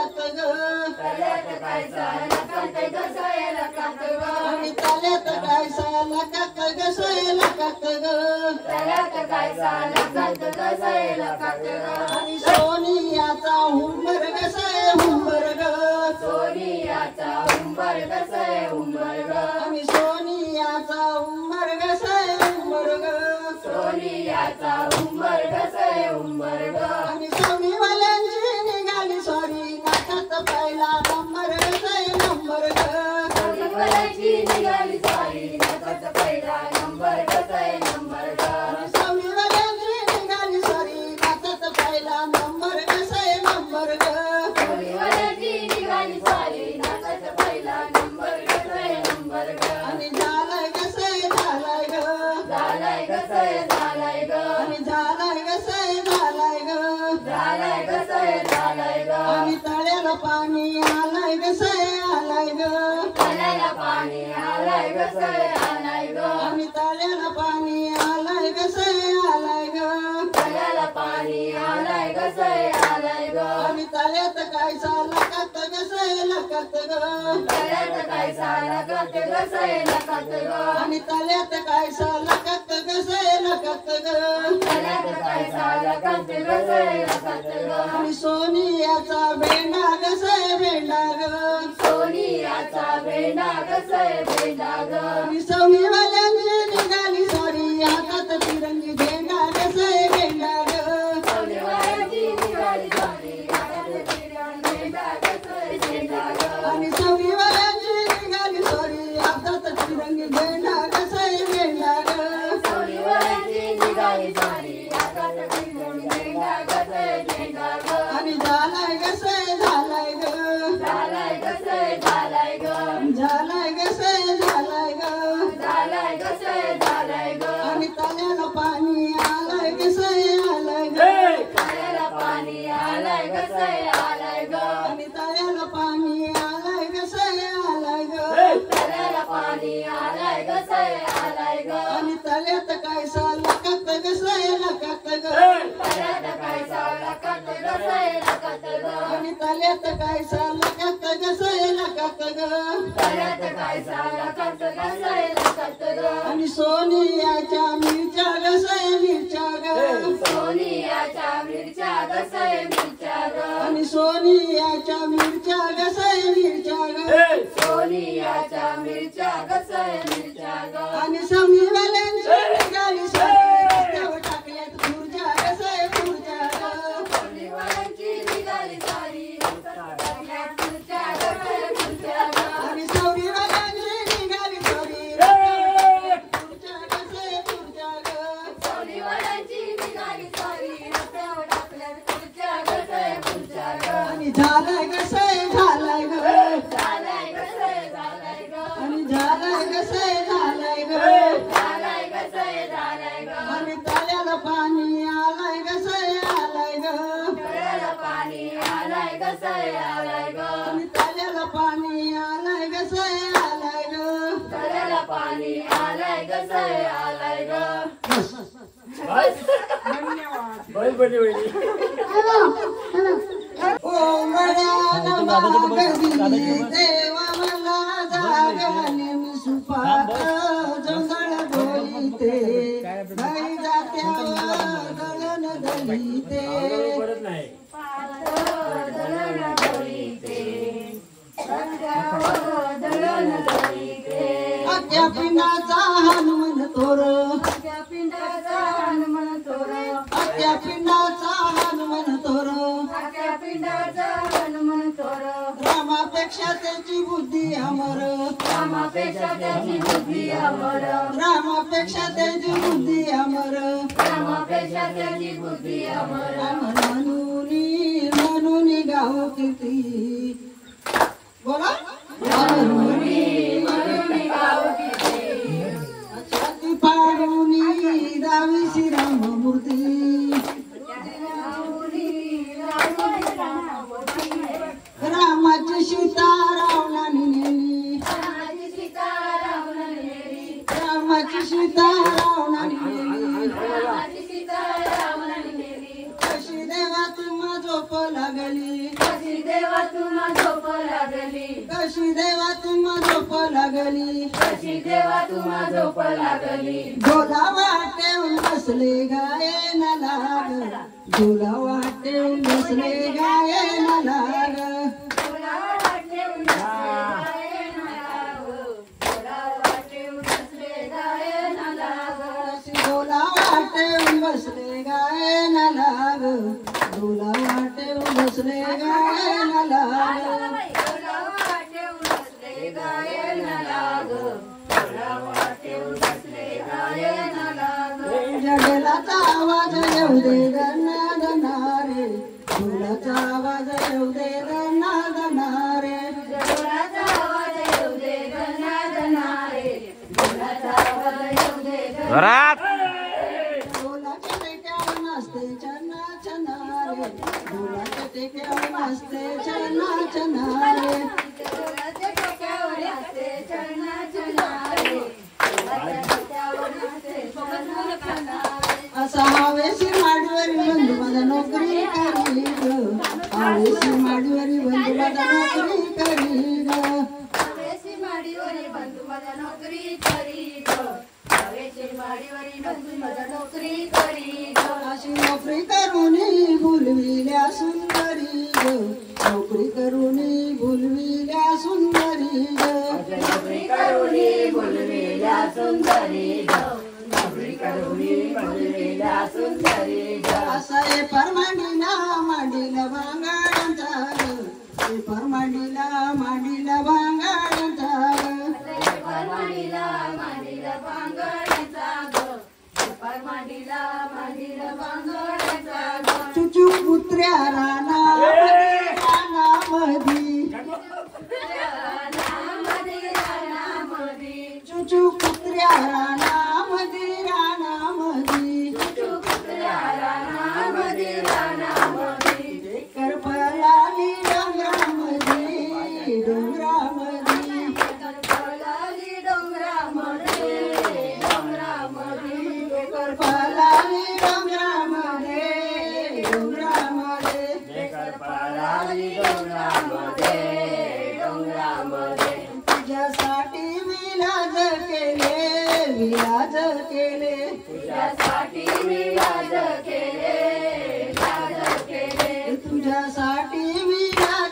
लकात ग तल्यात काय साय लकात ग सोय लकात ग आणि तल्यात काय साय लकात ग सोय लकात ग तल्यात काय साय लकात ग सोय लकात ग आणि सोनियाचा हुंबर ग सोय हुंबर ग सोनियाचा हुंबर ग सोय हुंबर ग आणि सोनियाचा हुंबर ग सोय हुंबर ग सोनियाचा हुंबर ग सोय हुंबर ग आणि सोनीवाल्यांची निघाली सॉरी नाकात पहिला नंबर ग सोय नंबर ग सोनीवाल्यांची निघाली सॉरी नाकात पहिला नंबर ग सोय नंबर ग सोनीवाल्यांची निघाली सॉरी नाकात पहिला नंबर ग सोय नंबर ग सोनीवाल्यांची निघाली सॉरी नाकात पहिला नंबर ग सोय नंबर ग आणि झालाय ग सोय झालाय ग झालाय ग सोय झालाय ग आणि झालाय ग सोय झालाय ग झालाय ग सोय झालाय ग आणि तळ्याला पाणी आलाय ग सोय आलाय ग तळ्याला पाणी आलाय ग सोय आलाय ग आणि तळ्याला पाणी आलाय ग सोय आलाय ग तळ्याला पाणी आलाय ग सोय आलाय ग आणि तळ्यात काय लकात ग सोय लकात ग तळ्यात काय लकात ग सोय लकात ग आणि तळ्यात काय लकात ग सोय लकात ग तळ्यात काय लकात ग सोय लकात ग आणि सोनियाचा भेंडा ग सोय भेंडा ग सोनियाचा भेंडा ग सोय भेंडा ग आणि सोनीवाल्यांची निघाली सॉरी हातात तिरंगी झेंडा ग सोय भेंडा ग सोनीवाल्यांची निघाली सॉरी हातात तिरंगी झेंडा ग सोय झेंडा ग आणि सोनीवाल्यांची निघाली सॉरी हातात तिरंगी झेंडा ग सोय भेंडा ग सोनीवाल्यांची निघाली सॉरी हातात तिरंगी झेंडा ग सोय झेंडा ग आणि झालाय ग सोय झालाय ग झालाय ग सोय झालाय ग झालाय ग सोय झालाय ग झालाय ग सोय झालाय ग आणि तळ्याला पाणी आलाय ग सोय आलाय ग तळ्याला पाणी आलाय ग सोय आलाय ग आणि तळ्याला पाणी आलाय ग सोय आलाय ग तळ्याला पाणी आलाय ग सोय आलाय ग आणि तळ्यात काय लकात ग सोय लकात ग तळ्यात काय लकात ग सोय लकात ग आणि तळ्यात काय लकात ग सोय लकात ग तळ्यात काय लकात ग सोय लकात ग आणि सोनियाच्या मिरच्या ग सोय मिरच्या ग सोनियाच्या मिरच्या ग सोय मिरच्या ग आणि सोनियाच्या मिरच्या ग सोय मिरच्या ग सोनियाच्या मिरच्या ग सोय मिरच्या ग आणि समीवाल्यांची निघाली सॉरी रस्त्यावर टाकल्यात खुर्च्या ग सोय खुर्च्या ग सोनीवाल्यांची निघाली सॉरी टाकल्यात खुर्च्या ग सोय खुर्च्या ग आणि समीवाल्यांची निघाली सॉरी रस्त्यावर खुर्च्या ग सोय खुर्च्या ग सोनीवाल्यांची निघाली सॉरी रस्त्यावर टाकल्यात खुर्च्या ग सोय खुर्च्या ग आणि झालाय ग सोय झालाय ग झालाय ग सोय झालाय ग आणि झालाय ग सोय झालाय ग झालाय ग सोय झालाय ग आणि तळ्याला पाणी आलाय ग सोय आलाय ग तळ्याला पाणी आलाय ग सोय आलाय ग आणि तळ्याला पाणी आलाय ग सोय आलाय ग तळ्याला पाणी आलाय ग सोय आलाय ग ओंबड्याला मागवी देवा मला जागाने मी सुपात जंगल बोलिते गाई जात्यावर दळण दलिते दळण दळीते रस्त्यावर दळण दळीते अख्या पिंडाचा हनुमान थोर त्या पिंडाचा हनुमान थोर अख्या पिंडाचा हनुमान थोर त्या पिंडाचा हनुमान थोर रामापेक्षा त्याची बुद्धी अमर रामापेक्षा त्याची बुद्धी अमर रामापेक्षा त्याची बुद्धी अमर रामापेक्षा त्याची बुद्धी अमर म्हणून गाव किती बोला गाव किती छाती पाडून दावी श्रीराममूर्ती रामाची सीता रावणाने नेली रामाची सीता रावणाने नेली कशी देवा तुम्हा झोप लागली देवा तुम्हा झोप लागली कशी देवा तुम्हा झोप लागली कशी देवा तुम्हा झोप लागली झोला वाटेऊन बसले गायन लाग झोला वाटेऊन बसले गायन लाग तुला वाटेऊन गायन लाग तुला वाटेऊन बसले गायन लाग झोला वाटेऊन बसले गायन लाग झोला वाटेऊन बसले गायन लाग तुला वाटेऊन बसले गायन लाग तुला वाटेऊन बसले गायन लाग जगलाचा आवाज येऊ दे गणारे झोलाचा आवाज येऊ दे गणारे जोराचा आवाज येऊ दे गणारे जोराचा आवाज येऊ दे जोरात झोलाच्या टेक्यावर नाचते छना छनारे झोलाच्या टेक्यावर नाचते छना छनारे जोराच्या डोक्यावर असते छना छनारे जोराच्या डोक्यावर असते छना छनारे असा हवेशी माडीवरी बंधू माझा नोकरी करी ग हवेशी माडीवरी बंधू माझा नोकरी करी ग हवेची माडीवरी बंधू माझा नोकरी करी ग हवेची माडीवरी बंधू माझा नोकरी करी ग अशी नोकरी करून भुलविल्या सुंदरी ग नोकरी करून भुलविल्या सुंदरी ग नोकरी करुणी बोलविल्या सुंदरी ग नोकरी करुणी बोलविल्या सुंदरी ग असा ए परमांडीला मांडीला भांगाड्यांचा ग ए परमांडीला मांडीला भांगाड्यांचा ग परमाडीला मांडीला बांगड्याचा ग परमाडीला मांडीला बांगड्याचा ग चुचू कुत्र्या रानामधी चुचू कुत्र्या रानामधी करपलाली डोंगरामधी करपलाली डोंगरामध्ये तुझ्यासाठी विलाज केले तुझ्यासाठी विलाज केले तुझ्यासाठी विलाज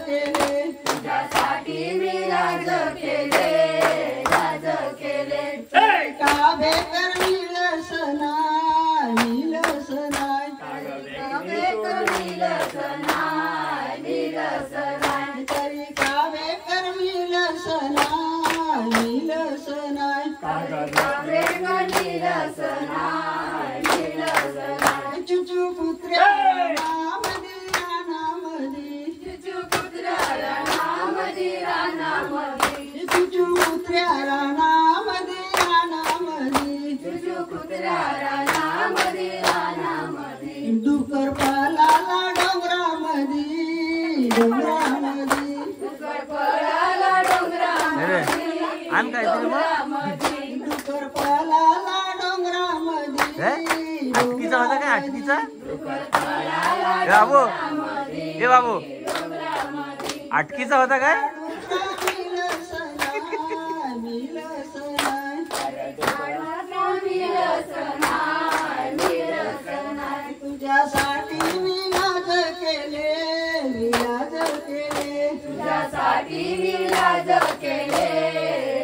केले तुझ्यासाठी विलाज केले लाज केले काबे कर निलसना तरी काबे कर निलसना चुचू कुत्र्या रानामधी चुचू कुत्र्या रानामधी डुकर पालाला डोंगरामधी आण काय तरी मग डुकर पालाला डोंगरामधी अटकीचा होता काय अटकीचा बाबू ए बाबू अटकीचा होता काय तुझ्यासाठी विलाज केले तुझ्यासाठी विलाज केले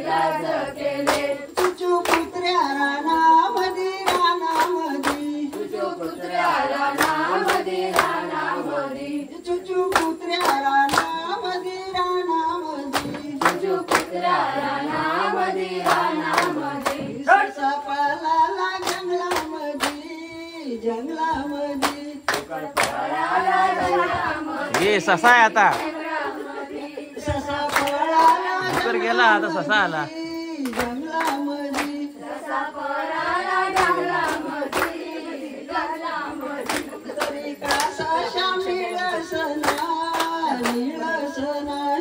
लाज केले चुचू कुत्र्या रानामधी तुझ्या कुत्र्याला नामदी रानामदी चुचू कुत्र्या रानामधी तुझ्या कुत्र्याला नामदी रानामदी ससा पालाला जंगलामधी हे ससा आहे आता ससा पळाला उतर गेला आता ससा आला जंगलामधी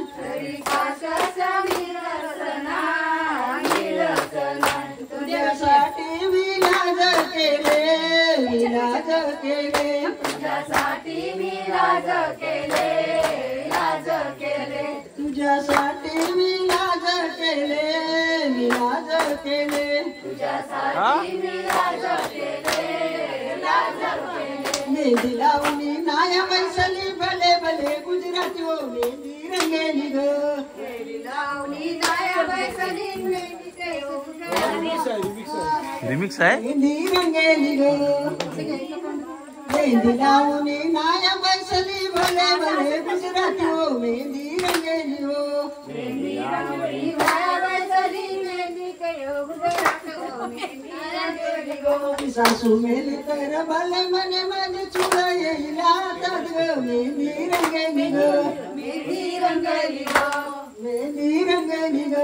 तरी कासा निळसना तुझ्यासाठी विलाज केले तुझ्यासाठी मी लाज केले, लाज केले. तुझ्यासाठी मी लाज केले, मी लाज केले. तुझ्यासाठी मी लाज केले, लाज केले. मेहंदी लावली नाया बैसली भले भले गुजराती हो मेहंदी रंगेली ग. लावणी नाया बैसली मेहंदी रिमिक्स आहे. मेहंदी रंगेली ग. मेहंदी लावली नाया बैसली भले भले गुजराती हो मेहंदी रंगेली हो. मेहंदी लावणी नाया बैसली मेहंदी कयो गुजरात हो मेहंदी रंगेली गो. सासू मेली तर भले मने माझे चुळ येईल हातात ग. मेहंदी रंगेली ग. मेहंदी रंगेली गो, मेहंदी रंगेली ग.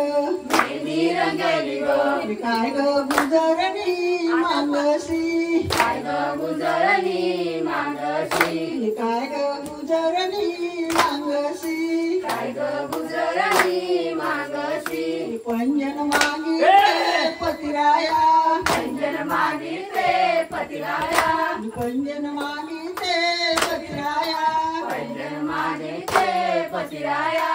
मेहंदी रंगेली गो. काय ग गुजरणी मानसी, काय ग गुजरणी मानसी, काय ग गुजरणी मानसी. काय ग गुजरणी मानसी. पंजन मागिते पतिराया, पंजन मागिते पतिराया, पंजन मागिते पतिराया. पंजन मागिते पतिराया.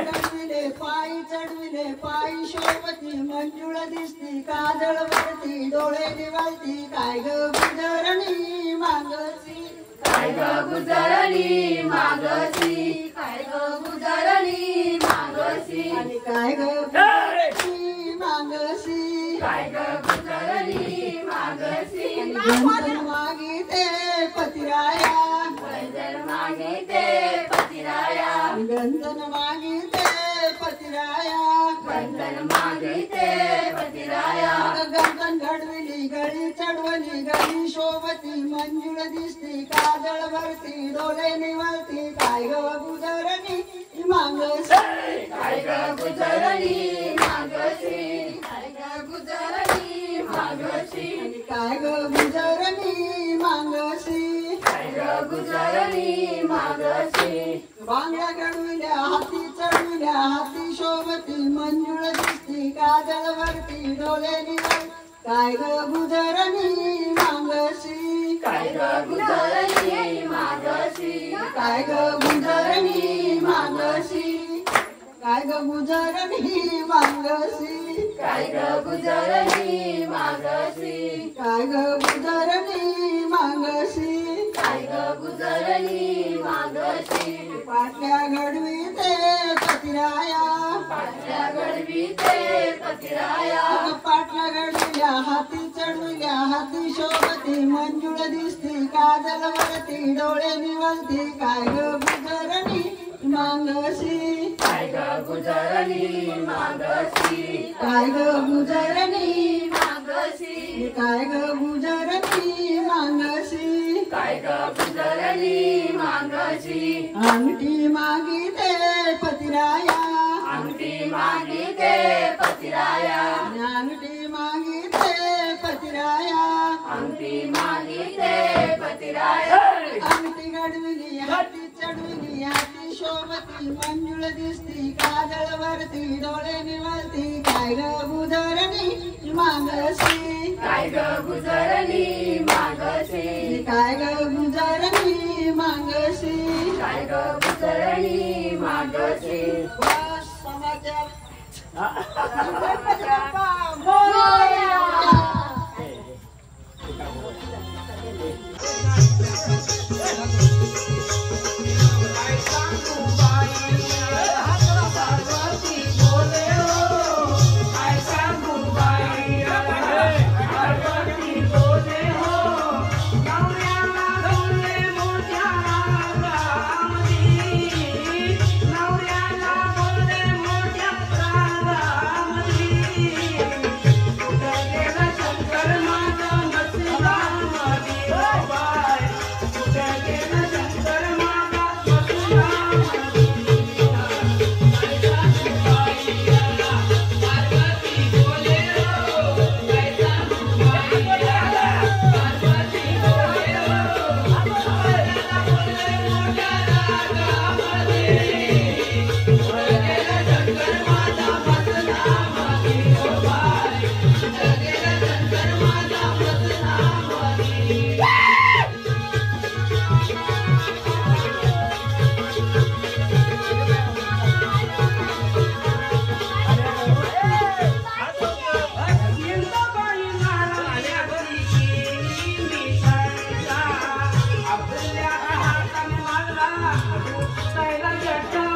चढविले पायी चढविले पायी शोभती मंजुळ दिसती काजळवरती डोळे दिवाळती. काय ग गुजरणी मागसी, काय ग गुजरणी मागसी, काय ग गुजरणी मागसी, आणि काय ग गुजरणी मागसी. काय ग गुजरणी मागसी. गंधन मागिते पतिराया, पंजन मागिते पतिराया, गंधन मागिते पतिराया. पंजन मागिते पतिराया. गंधन घडविली गळी चढवली गळी शोभती मंजुळ दिसती काजळ भरती डोळे निवळती. काय ग गुजरणी मागसी, काय ग गुजरणी मागसी, काय ग गुजरणी मागसी, काय ग गुजरणी मागसी. काय ग गुजरणी मागसी. बांगड्या घडविल्या हाती चढविल्या हाती शोभती मंजुळ दिसती काजळ भरती डोळे निवळती. काय ग गुजरणी मागसी, काय ग गुजरणी मागसी, काय ग गुजरणी मागसी. काय ग गुजरणी मागसी, काय ग गुजरणी मागसी, काय ग गुजरणी मागसी. काय ग गुजरणी मागसी. पाटल्या घडविते पतिराया, पाटल्या घडविते पतिराया, पाटल्या घडविल्या हाती चढविल्या हाती शोभती मंजुळ दिसती काजल वरती डोळे निवळती. काय ग गुजरणी मागसी, काय ग गुजरणी मागसी, काय ग गुजरणी मागसी, काय ग गुजरणी मागसी. काय ग गुजरणी मागसी. अंगठी मागिते पतिराया, अंगठी मागिते पतिराया, अंगठी मागिते पतिराया. अंगठी मागिते पतिराया. अंगठी घडविली हाती चढविली हाती शोभती मंजुळ दिसती काजळ वरती डोळे निवळती. काय ग गुजरणी मागसी, काय ग गुजरणी मागसी, काय ग गुजरणी मागसी. काय ग गुजरणी मागसी. बस समाचार शंकर सुटायला जटा